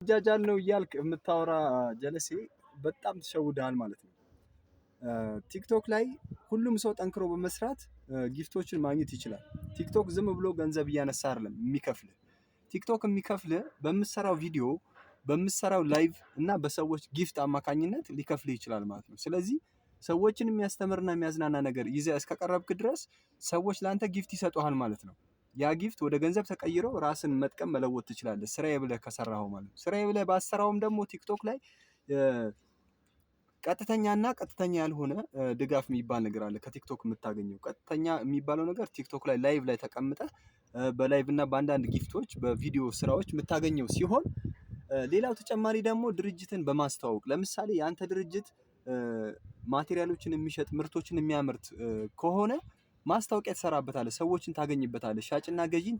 ጃጃል ነው እያልክ የምታወራ ጀለሴ በጣም ተሸውደሃል ማለት ነው። ቲክቶክ ላይ ሁሉም ሰው ጠንክሮ በመስራት ጊፍቶችን ማግኘት ይችላል። ቲክቶክ ዝም ብሎ ገንዘብ እያነሳ አይደለም የሚከፍልህ። ቲክቶክ የሚከፍልህ በምትሰራው ቪዲዮ፣ በምትሰራው ላይቭ እና በሰዎች ጊፍት አማካኝነት ሊከፍልህ ይችላል ማለት ነው። ስለዚህ ሰዎችን የሚያስተምርና የሚያዝናና ነገር ይዘህ እስከቀረብክ ድረስ ሰዎች ላንተ ጊፍት ይሰጡሃል ማለት ነው። ያ ጊፍት ወደ ገንዘብ ተቀይሮ ራስን መጥቀም መለወጥ ትችላለህ፣ ስራዬ ብለህ ከሰራኸው ማለት ነው። ስራዬ ብለህ ባሰራውም ደግሞ ቲክቶክ ላይ ቀጥተኛና ቀጥተኛ ያልሆነ ድጋፍ የሚባል ነገር አለ። ከቲክቶክ የምታገኘው ቀጥተኛ የሚባለው ነገር ቲክቶክ ላይ ላይቭ ላይ ተቀምጠህ በላይቭ እና በአንዳንድ ጊፍቶች በቪዲዮ ስራዎች የምታገኘው ሲሆን፣ ሌላው ተጨማሪ ደግሞ ድርጅትን በማስተዋወቅ ለምሳሌ የአንተ ድርጅት ማቴሪያሎችን የሚሸጥ ምርቶችን የሚያመርት ከሆነ ማስታወቂያ ትሰራበታለህ፣ ሰዎችን ታገኝበታለህ፣ ሻጭና ገዢን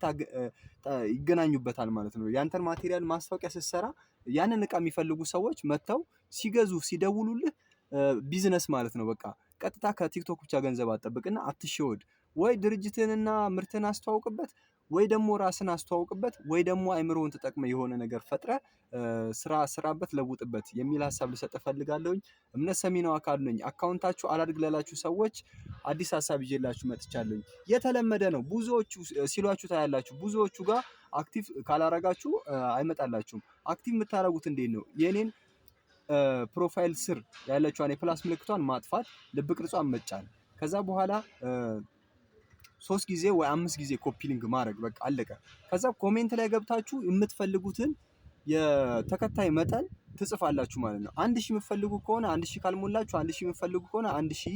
ይገናኙበታል ማለት ነው። ያንተን ማቴሪያል ማስታወቂያ ስትሰራ ያንን እቃ የሚፈልጉ ሰዎች መጥተው ሲገዙ ሲደውሉልህ ቢዝነስ ማለት ነው። በቃ ቀጥታ ከቲክቶክ ብቻ ገንዘብ አትጠብቅና አትሸወድ። ወይ ድርጅትህንና ምርትህን አስተዋውቅበት፣ ወይ ደግሞ ራስን አስተዋውቅበት፣ ወይ ደግሞ አይምሮውን ተጠቅመህ የሆነ ነገር ፈጥረህ ስራበት፣ ለውጥበት የሚል ሀሳብ ልሰጥህ እፈልጋለሁኝ። እምነት ሰሚ ነው አካሉ ነኝ። አካውንታችሁ አላድግ ላላችሁ ሰዎች አዲስ ሀሳብ ይዤላችሁ መጥቻለሁኝ። የተለመደ ነው፣ ብዙዎቹ ሲሏችሁ ታያላችሁ። ብዙዎቹ ጋር አክቲቭ ካላረጋችሁ አይመጣላችሁም። አክቲቭ የምታደርጉት እንዴት ነው? የኔን ፕሮፋይል ስር ያለችዋን የፕላስ ምልክቷን ማጥፋት፣ ልብ ቅርጿን መጫን፣ ከዛ በኋላ 3 ጊዜ ወይ 5 ጊዜ ኮፒ ሊንክ ማድረግ፣ በቃ አለቀ። ከዛ ኮሜንት ላይ ገብታችሁ የምትፈልጉትን የተከታይ መጠን ትጽፋላችሁ ማለት ነው። 1000 የምትፈልጉ ከሆነ 1000 ካልሞላችሁ 1000 የምትፈልጉ ከሆነ 1000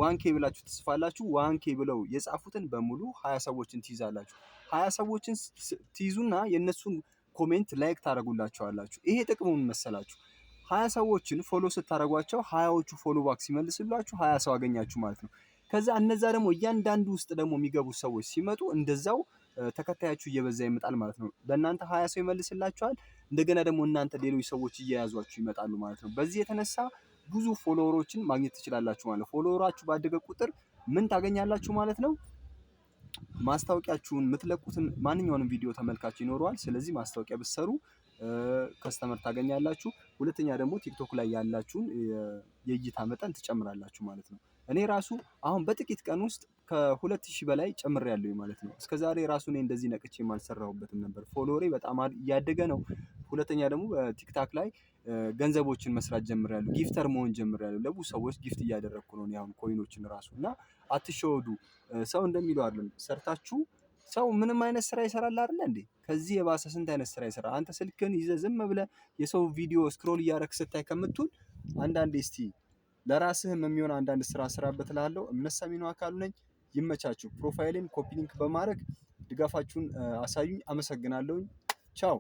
1K ብላችሁ ትጽፋላችሁ። 1K ብለው የጻፉትን በሙሉ 20 ሰዎችን ትይዛላችሁ። 20 ሰዎችን ትይዙና የነሱን ኮሜንት ላይክ ታደርጉላችኋላችሁ። ይሄ ጥቅሙ ምን መሰላችሁ? 20 ሰዎችን ፎሎ ስታደርጓቸው 20ዎቹ ፎሎ ባክ ሲመልስላችሁ 20 ሰው አገኛችሁ ማለት ነው። ከዛ እነዛ ደግሞ እያንዳንዱ ውስጥ ደግሞ የሚገቡ ሰዎች ሲመጡ እንደዛው ተከታያችሁ እየበዛ ይመጣል ማለት ነው። ለእናንተ 20 ሰው ይመልስላችኋል። እንደገና ደግሞ እናንተ ሌሎች ሰዎች እየያዟችሁ ይመጣሉ ማለት ነው። በዚህ የተነሳ ብዙ ፎሎወሮችን ማግኘት ትችላላችሁ ማለት ነው። ፎሎወራችሁ ባደገ ቁጥር ምን ታገኛላችሁ ማለት ነው? ማስታወቂያችሁን የምትለቁትን ማንኛውንም ቪዲዮ ተመልካች ይኖረዋል። ስለዚህ ማስታወቂያ ብትሰሩ ከስተመር ታገኛላችሁ። ሁለተኛ ደግሞ ቲክቶክ ላይ ያላችሁን የእይታ መጠን ትጨምራላችሁ ማለት ነው። እኔ ራሱ አሁን በጥቂት ቀን ውስጥ ከ2000 በላይ ጨምሬያለሁ ማለት ነው። እስከዛሬ ራሱ እኔ እንደዚህ ነቅቼ አልሰራሁበትም ነበር። ፎሎወሬ በጣም እያደገ ነው። ሁለተኛ ደግሞ በቲክታክ ላይ ገንዘቦችን መስራት ጀምሬያለሁ። ጊፍተር መሆን ጀምሬያለሁ። ለብዙ ሰዎች ጊፍት እያደረግኩ ነው አሁን ኮይኖችን ራሱ። እና አትሸወዱ። ሰው እንደሚለው አይደለም ሰርታችሁ ሰው ምንም አይነት ስራ ይሰራል አይደል እንዴ? ከዚህ የባሰ ስንት አይነት ስራ ይሰራል። አንተ ስልክን ይዘህ ዝም ብለህ የሰው ቪዲዮ ስክሮል እያደረግህ ስታይ ከምትውል አንዳንዴ እስቲ ለራስህም የሚሆን አንዳንድ ስራ ስራበት እላለሁ። እምነት ሰሚ ነው አካሉ ነኝ። ይመቻችሁ። ፕሮፋይሌን ኮፒ ሊንክ በማድረግ ድጋፋችሁን አሳዩኝ። አመሰግናለሁኝ። ቻው